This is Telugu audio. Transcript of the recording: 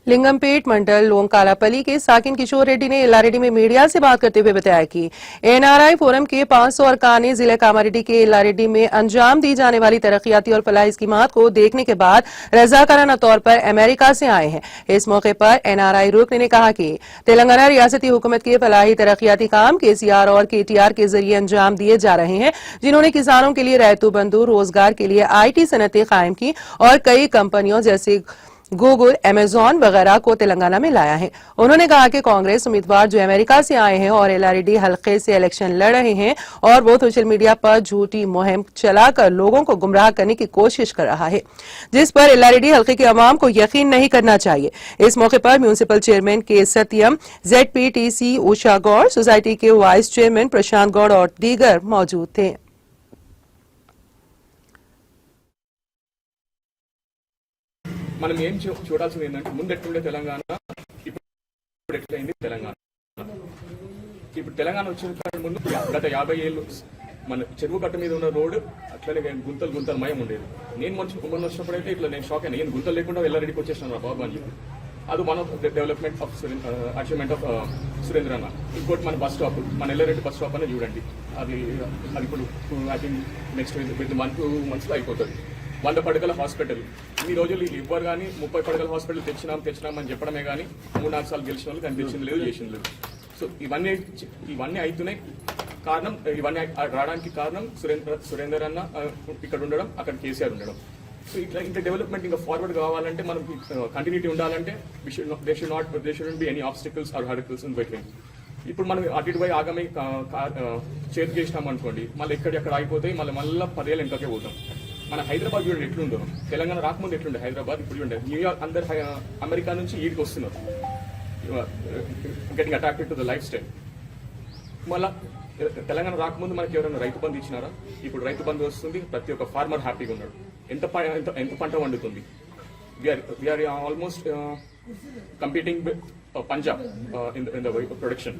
लिंगमपेट मंडल लोंकालापल्ली के साकिन किशोर रेड्डी ने इलारेड्डी में मीडिया से बात करते हुए बताया कि एनआरआई फोरम के 500 अरकान ने जिला कामारेड्डी के इलारेड्डी में अंजाम दी जाने वाली तरक्याती और फलाही स्कीमात को देखने के बाद रजाकाराना तौर पर अमेरिका से आए हैं। इस मौके पर एनआरआई रुकन ने कहा कि तेलंगाना रियासती हुकूमत के फलाही तरक्याती काम केसीआर और केटीआर के जरिए अंजाम दिए जा रहे हैं, जिन्होंने किसानों के लिए रैतु बंधु, रोजगार के लिए आईटी सनतें कायम की और कई कंपनियों जैसे गूगल, अमेजॉन वगैरह को तेलंगाना में लाया है। उन्होंने कहा कि कांग्रेस उम्मीदवार जो अमेरिका से आए हैं और इलारेड्डी हलके से इलेक्शन लड़ रहे हैं और वो सोशल मीडिया पर झूठी मुहिम चलाकर लोगों को गुमराह करने की कोशिश कर रहा है, जिस पर इलारेड्डी हलके के अवाम को यकीन नहीं करना चाहिए। इस मौके पर म्यूनिसिपल चेयरमैन के सत्यम, ZPTC उषा गौड़, सोसाइटी के वाइस चेयरमैन प्रशांत गौड़ और दीगर मौजूद थे। మనం ఏం చూడాల్సింది ఏంటంటే ముందు ఎట్లుండే తెలంగాణ, ఇప్పుడు ఎట్లయింది తెలంగాణ. ఇప్పుడు తెలంగాణ వచ్చిన ముందు గత 50 ఏళ్ళు మన చెరువు కట్ట మీద ఉన్న రోడ్డు అట్లనే గుంతలు మయం ఉండేది. నేను మొన్న వచ్చినప్పుడైతే ఇట్లా నేను షాక్ అయినా, నేను గుంతలు లేకుండా ఎల్లారెడ్డికి వచ్చేసినాను బాబు అని చెప్పి. అది one of the development of achievement of Surendra అన్న. ఇంకోటి మన బస్ స్టాప్, మన ఎల్లారెడ్డి బస్ స్టాప్ అనేది చూడండి, అది ఇప్పుడు I think next with 1-2 months అయిపోతుంది. 100 పడకల హాస్పిటల్ ఈ రోజులు ఇవ్వరు కానీ 30 పడకల హాస్పిటల్ తెచ్చినామని చెప్పడమే కానీ 3-4 సార్లు గెలిచిన వాళ్ళు కానీ తెచ్చింది లేదు, చేసింది లేదు. సో ఇవన్నీ అవుతున్నాయి. కారణం ఇవన్నీ రావడానికి కారణం సురేందర్ అన్న ఇక్కడ ఉండడం, అక్కడ కేసీఆర్ ఉండడం. సో ఇంకా డెవలప్మెంట్ ఇంకా ఫార్వర్డ్ కావాలంటే మనం కంటిన్యూటీ ఉండాలంటే they should be any obstacles or hurdles in between. ఇప్పుడు మనం అటు ఇటు పోయి ఆగమై చేతి చేసినాం అనుకోండి, మళ్ళీ ఎక్కడెక్కడ ఆగిపోతాయి, మళ్ళీ 10 ఏళ్ళు వెనకకే పోతాం. మన హైదరాబాద్ చూడండి ఎట్లుందో, తెలంగాణ రాకముందు ఎట్లుండే హైదరాబాద్, ఇప్పుడు చూడండి న్యూయార్క్ అందరు అమెరికా నుంచి ఈడికి వస్తున్నారు, getting attracted to the life style. మళ్ళీ తెలంగాణ రాకముందు మనకి ఎవరైనా రైతు బంధు ఇచ్చినారా? ఇప్పుడు రైతు బంధు వస్తుంది, ప్రతి ఒక్క ఫార్మర్ హ్యాపీగా ఉన్నాడు. ఎంత పంట వండుతుంది. We are almost competing with Punjab in the production.